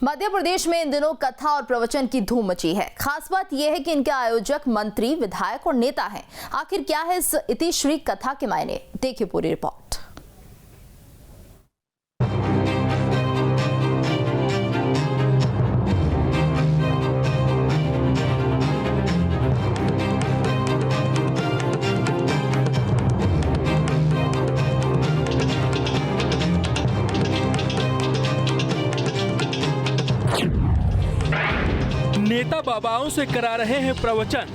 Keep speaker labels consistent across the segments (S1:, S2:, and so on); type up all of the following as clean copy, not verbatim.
S1: मध्य प्रदेश में इन दिनों कथा और प्रवचन की धूम मची है। खास बात यह है कि इनके आयोजक मंत्री, विधायक और नेता हैं। आखिर क्या है इस इतिश्री कथा के मायने, देखिए पूरी रिपोर्ट।
S2: नेता बाबाओं से करा रहे हैं प्रवचन।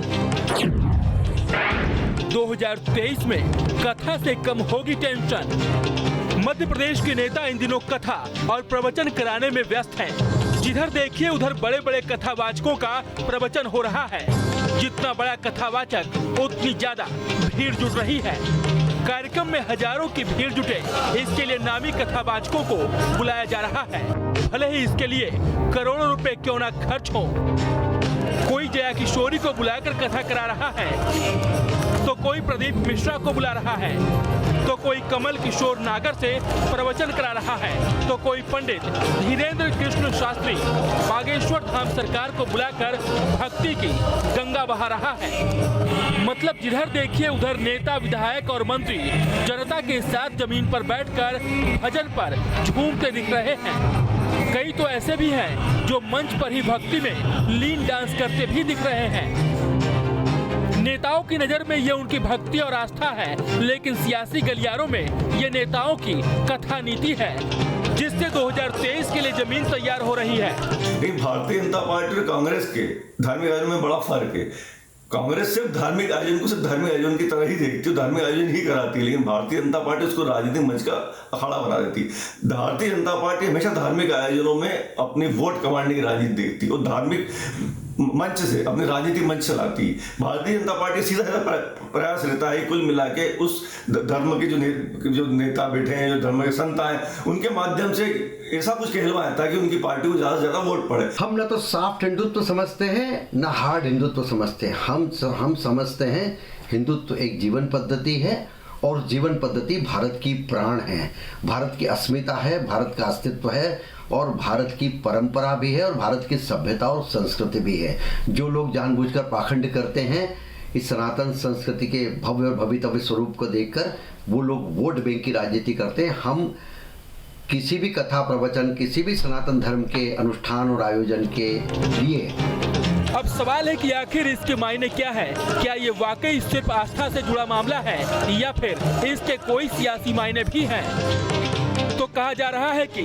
S2: 2023 में कथा से कम होगी टेंशन। मध्य प्रदेश के नेता इन दिनों कथा और प्रवचन कराने में व्यस्त हैं। जिधर देखिए उधर बड़े बड़े कथावाचकों का प्रवचन हो रहा है। जितना बड़ा कथावाचक उतनी ज्यादा भीड़ जुट रही है। कार्यक्रम में हजारों की भीड़ जुटे, इसके लिए नामी कथावाचकों को बुलाया जा रहा है। भले ही इसके लिए करोड़ों रुपए क्यों ना खर्च हो। कोई जया किशोरी को बुलाकर कथा करा रहा है, तो कोई प्रदीप मिश्रा को बुला रहा है, तो कोई कमल किशोर नागर से प्रवचन करा रहा है, तो कोई पंडित धीरेन्द्र कृष्ण शास्त्री बागेश्वर धाम सरकार को बुलाकर भक्ति की गंगा बहा रहा है। मतलब जिधर देखिए उधर नेता, विधायक और मंत्री जनता के साथ जमीन पर बैठकर भजन पर झूमते दिख रहे हैं। कई तो ऐसे भी हैं जो मंच पर ही भक्ति में लीन डांस करते भी दिख रहे हैं। नेताओं की नजर में ये उनकी भक्ति और आस्था है, लेकिन सियासी गलियारों में ये नेताओं की कथा नीति है, जिससे 2023 के लिए जमीन तैयार हो रही है।
S3: भारतीय जनता पार्टी और कांग्रेस के धार्मिक आयोजन में बड़ा फर्क है। कांग्रेस सिर्फ धार्मिक आयोजन को सिर्फ धार्मिक आयोजन की तरह ही देखती है, धार्मिक आयोजन ही कराती है, लेकिन भारतीय जनता पार्टी उसको राजनीतिक मंच का अखाड़ा बना देती। भारतीय जनता पार्टी हमेशा धार्मिक आयोजनों में अपनी वोट कमाने की राजनीति देखती है और धार्मिक मंच से अपनी राजनीतिक मंच चलाती है। भारतीय जनता पार्टी सीधा प्रयास रहता है कुल मिला के उस धर्म के जो नेता बैठे हैं, जो धर्म के संत हैं, उनके माध्यम से ऐसा कुछ कहलवाया ताकि उनकी पार्टी को ज्यादा से ज्यादा वोट पड़े।
S4: हम न तो सॉफ्ट हिंदुत्व समझते हैं न हार्ड हिंदुत्व समझते हैं। हम समझते हैं हिंदुत्व एक जीवन पद्धति है और जीवन पद्धति भारत की प्राण है, भारत की अस्मिता है, भारत का अस्तित्व है और भारत की परंपरा भी है और भारत की सभ्यता और संस्कृति भी है। जो लोग जानबूझकर पाखंड करते हैं इस सनातन संस्कृति के भव्य और भवितव्य स्वरूप को देखकर, वो लोग वोट बैंक की राजनीति करते हैं। हम किसी भी कथा प्रवचन, किसी भी सनातन धर्म के अनुष्ठान और आयोजन के लिए।
S2: अब सवाल है कि आखिर इसके मायने क्या है? क्या ये वाकई सिर्फ आस्था से जुड़ा मामला है या फिर इसके कोई सियासी मायने भी हैं? तो कहा जा रहा है कि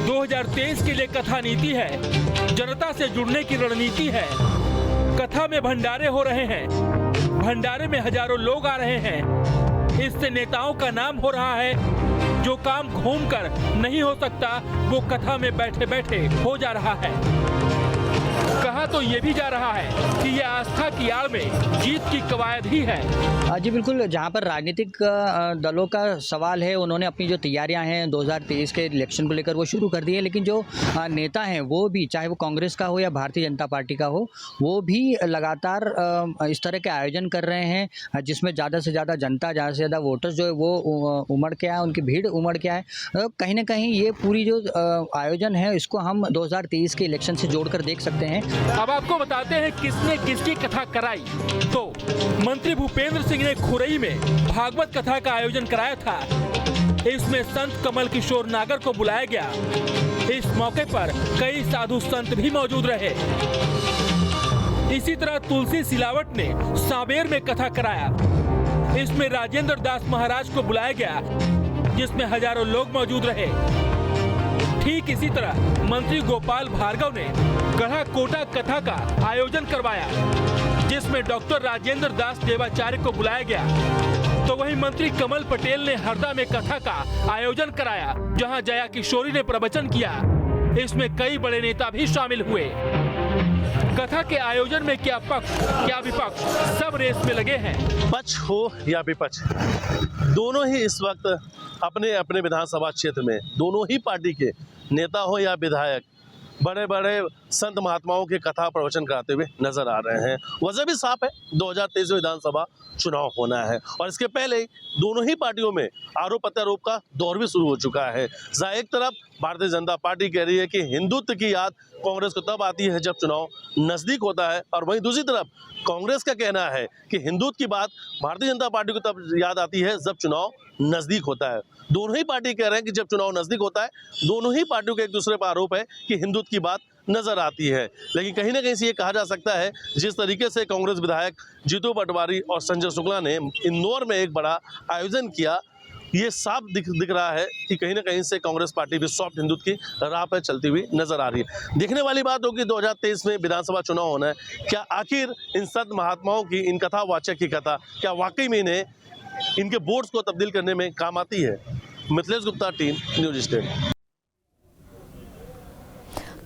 S2: 2023 के लिए कथा नीति है, जनता से जुड़ने की रणनीति है। कथा में भंडारे हो रहे हैं, भंडारे में हजारों लोग आ रहे हैं। इससे नेताओं का नाम हो रहा है। जो काम घूमकर नहीं हो सकता वो कथा में बैठे बैठे हो जा रहा है। कहा तो ये भी जा रहा है कि ये आस्था की आड़ में जीत की कवायद ही है।
S5: जी बिल्कुल, जहाँ पर राजनीतिक दलों का सवाल है, उन्होंने अपनी जो तैयारियां हैं 2023 के इलेक्शन को लेकर वो शुरू कर दी है, लेकिन जो नेता हैं वो भी, चाहे वो कांग्रेस का हो या भारतीय जनता पार्टी का हो, वो भी लगातार इस तरह के आयोजन कर रहे हैं जिसमें ज़्यादा से ज़्यादा जनता, ज़्यादा से ज़्यादा वोटर्स जो है वो उमड़ के आए, उनकी भीड़ उमड़ के आए। कहीं ना कहीं ये पूरी जो आयोजन है इसको हम 2023 के इलेक्शन से जोड़कर देख सकते हैं।
S2: अब आपको बताते हैं किसने किसकी कथा कराई। तो मंत्री भूपेंद्र सिंह ने खुरई में भागवत कथा का आयोजन कराया था। इसमें संत कमल किशोर नागर को बुलाया गया। इस मौके पर कई साधु संत भी मौजूद रहे। इसी तरह तुलसी सिलावट ने सांवेर में कथा कराया। इसमें राजेंद्र दास महाराज को बुलाया गया, जिसमें हजारों लोग मौजूद रहे। ठीक इसी तरह मंत्री गोपाल भार्गव ने गढ़ा कोटा कथा का आयोजन करवाया, जिसमें डॉक्टर राजेंद्र दास देवाचार्य को बुलाया गया। तो वहीं मंत्री कमल पटेल ने हरदा में कथा का आयोजन कराया, जहां जया किशोरी ने प्रवचन किया। इसमें कई बड़े नेता भी शामिल हुए। कथा के आयोजन में क्या पक्ष क्या विपक्ष सब रेस में लगे हैं।
S6: पक्ष हो या विपक्ष, दोनों ही इस वक्त अपने अपने विधानसभा क्षेत्र में, दोनों ही पार्टी के नेता हो या विधायक, बड़े बड़े संत महात्माओं के कथा प्रवचन कराते हुए नजर आ रहे हैं। वजह भी साफ है, 2023 में विधानसभा चुनाव होना है और इसके पहले दोनों ही पार्टियों में आरोप प्रत्यारोप का दौर भी शुरू हो चुका है। जहाँ एक तरफ भारतीय जनता पार्टी कह रही है कि हिंदुत्व की याद कांग्रेस को तब आती है जब चुनाव नजदीक होता है, और वहीं दूसरी तरफ कांग्रेस का कहना है कि हिंदुत्व की बात भारतीय जनता पार्टी को तब याद आती है जब चुनाव नजदीक होता है। दोनों ही पार्टी कह रहे हैं कि जब चुनाव नजदीक होता है, दोनों ही पार्टियों के एक दूसरे पर आरोप है कि हिंदुत्व की बात नजर आती है। लेकिन कहीं ना कहीं से ये कहा जा सकता है, जिस तरीके से कांग्रेस विधायक जीतू पटवारी और संजय शुक्ला ने इंदौर में एक बड़ा आयोजन किया, ये साफ दिख रहा है कि कहीं ना कहीं से कांग्रेस पार्टी भी सॉफ्ट हिंदुत्व की राह पर चलती हुई नजर आ रही है। देखने वाली बात होगी 2023 में विधानसभा चुनाव होना है, क्या आखिर इन संत महात्माओं की, इन कथावाचक की कथा क्या वाकई में इन्हें इनके वोट्स को तब्दील करने में काम आती है। Mithilesh Gupta, team news state.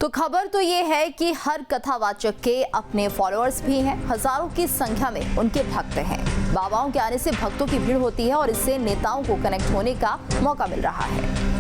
S1: तो खबर तो ये है कि हर कथावाचक के अपने फॉलोअर्स भी हैं, हजारों की संख्या में उनके भक्त हैं। बाबाओं के आने से भक्तों की भीड़ होती है और इससे नेताओं को कनेक्ट होने का मौका मिल रहा है।